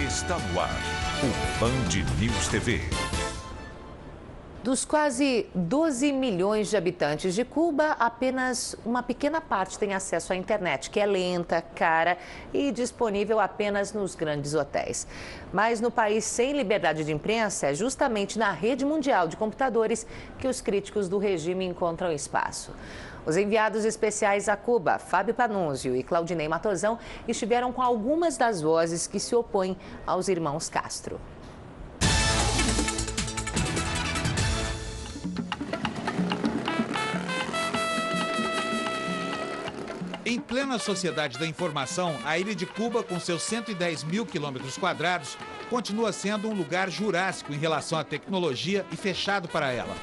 Está no ar o Band News TV. Dos quase 12 milhões de habitantes de Cuba, apenas uma pequena parte tem acesso à internet, que é lenta, cara e disponível apenas nos grandes hotéis. Mas no país sem liberdade de imprensa, é justamente na rede mundial de computadores que os críticos do regime encontram espaço. Os enviados especiais a Cuba, Fábio Panunzio e Claudinei Matozão, estiveram com algumas das vozes que se opõem aos irmãos Castro. Em plena sociedade da informação, a ilha de Cuba, com seus 110 mil quilômetros quadrados, continua sendo um lugar jurássico em relação à tecnologia e fechado para ela.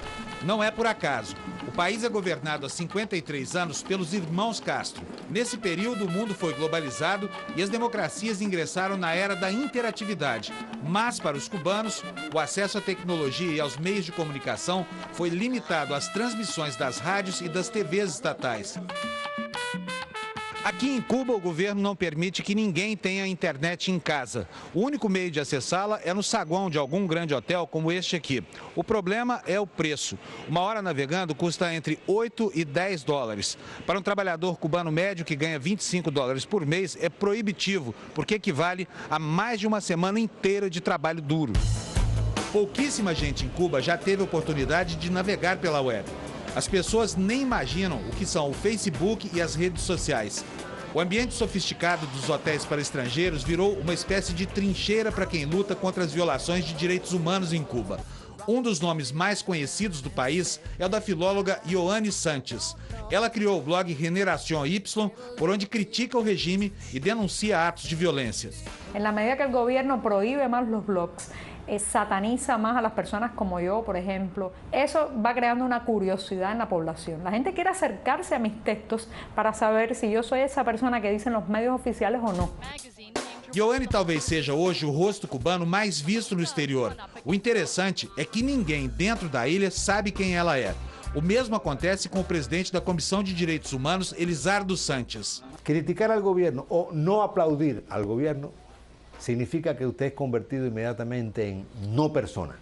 Não é por acaso. O país é governado há 53 anos pelos irmãos Castro. Nesse período, o mundo foi globalizado e as democracias ingressaram na era da interatividade. Mas, para os cubanos, o acesso à tecnologia e aos meios de comunicação foi limitado às transmissões das rádios e das TVs estatais. Aqui em Cuba, o governo não permite que ninguém tenha internet em casa. O único meio de acessá-la é no saguão de algum grande hotel como este aqui. O problema é o preço. Uma hora navegando custa entre 8 e 10 dólares. Para um trabalhador cubano médio que ganha 25 dólares por mês, é proibitivo, porque equivale a mais de uma semana inteira de trabalho duro. Pouquíssima gente em Cuba já teve oportunidade de navegar pela web. As pessoas nem imaginam o que são o Facebook e as redes sociais. O ambiente sofisticado dos hotéis para estrangeiros virou uma espécie de trincheira para quem luta contra as violações de direitos humanos em Cuba. Um dos nomes mais conhecidos do país é o da filóloga Ioane Sanches. Ela criou o blog Generación Y, por onde critica o regime e denuncia atos de violência. Na medida que o governo proíbe mais os blogs, sataniza más a las personas como yo, por ejemplo, eso va creando una curiosidad en la población. La gente quiere acercarse a mis textos para saber si yo soy esa persona que dicen los medios oficiales o no. Ioane talvez seja hoje o rosto cubano mais visto no exterior. O interessante é que ninguém dentro da ilha sabe quem ela é. O mesmo acontece com o presidente da Comissão de Direitos Humanos, Elizardo Sanches. Criticar al gobierno o no aplaudir al gobierno significa que usted es convertido inmediatamente en no persona.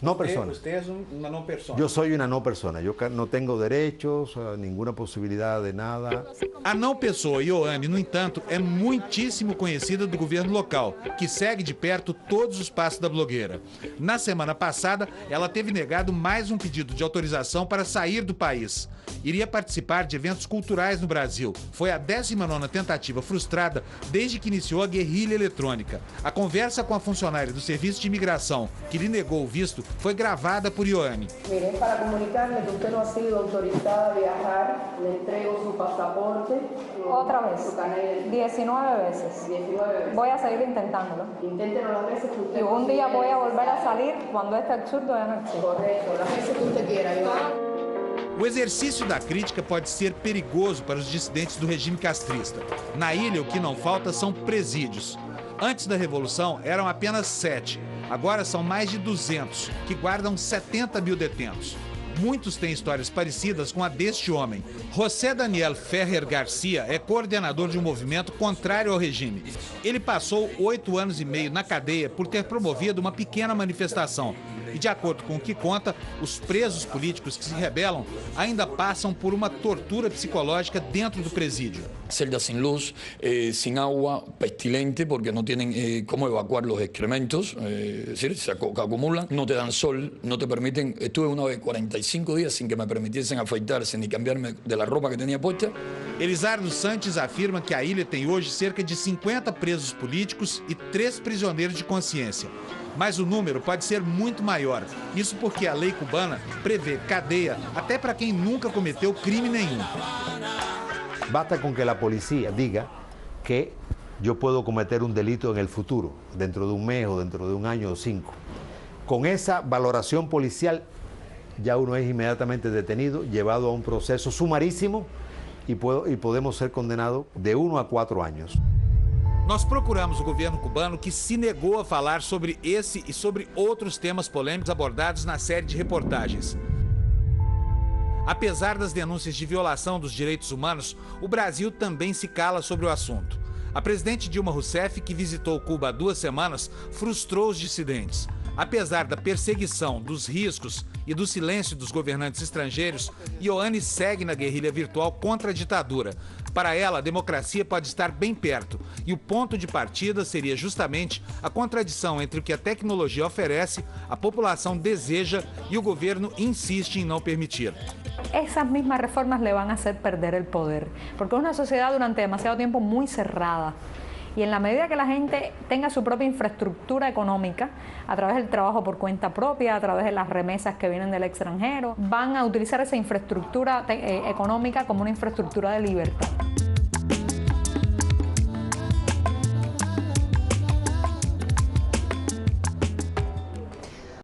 No persona. Usted es una no persona. Yo soy una no persona. Yo no tengo derechos, ninguna possibilidade de nada. A não pessoa Ioane, no entanto, é muitíssimo conhecida do governo local, que segue de perto todos os passos da blogueira. Na semana passada, ela teve negado mais um pedido de autorização para sair do país. Iria participar de eventos culturais no Brasil. Foi a 19ª tentativa frustrada desde que iniciou a guerrilha eletrônica. A conversa com a funcionária do Serviço de Imigração, que lhe negou o visto, foi gravada por Ioane. Mire, para comunicarle que usted no ha sido autorizada a viajar, le entrego su pasaporte. Otra vez, 19 veces. 19 veces. Voy a seguir intentándolo. Inténtelo las veces que usted Y un día considere voy a volver a necesario. salir cuando este absurdo ya no existe. Correcto, las veces que usted quiera, Iván. O exercício da crítica pode ser perigoso para os dissidentes do regime castrista. Na ilha, o que não falta são presídios. Antes da Revolução, eram apenas 7. Agora são mais de 200, que guardam 70 mil detentos. Muitos têm histórias parecidas com a deste homem. José Daniel Ferrer Garcia é coordenador de um movimento contrário ao regime. Ele passou 8 anos e meio na cadeia por ter promovido uma pequena manifestação. E, de acordo com o que conta, os presos políticos que se rebelam ainda passam por uma tortura psicológica dentro do presídio. Celdas sin luz, sin agua, pestilente, porque no tienen cómo evacuar los excrementos, es decir, se acumulan, no te dan sol, no te permiten. Estuve una vez 45 días sin que me permitiesen afeitarse ni cambiarme de la ropa que tenía puesta. Elizardo Sanches afirma que a ilha tem hoje cerca de 50 presos políticos e 3 prisioneiros de consciência. Mas o número pode ser muito maior. Isso porque a lei cubana prevê cadeia até para quem nunca cometeu crime nenhum. Basta con que la policía diga que yo puedo cometer un delito en el futuro, dentro de un mes o dentro de un año o 5. Con esa valoración policial ya uno es inmediatamente detenido, llevado a un proceso sumarísimo y podemos ser condenados de 1 a 4 años. Nós procuramos o governo cubano, que se negou a falar sobre esse e sobre outros temas polêmicos abordados na série de reportagens. Apesar das denúncias de violação dos direitos humanos, o Brasil também se cala sobre o assunto. A presidente Dilma Rousseff, que visitou Cuba há 2 semanas, frustrou os dissidentes. Apesar da perseguição, dos riscos e do silêncio dos governantes estrangeiros, Ioane segue na guerrilha virtual contra a ditadura. Para ela, a democracia pode estar bem perto e o ponto de partida seria justamente a contradição entre o que a tecnologia oferece, a população deseja e o governo insiste em não permitir. Esas mismas reformas le van a hacer perder el poder, porque es una sociedad durante demasiado tiempo muy cerrada. Y en la medida que la gente tenga su propia infraestructura económica, a través del trabajo por cuenta propia, a través de las remesas que vienen del extranjero, van a utilizar esa infraestructura económica como una infraestructura de libertad.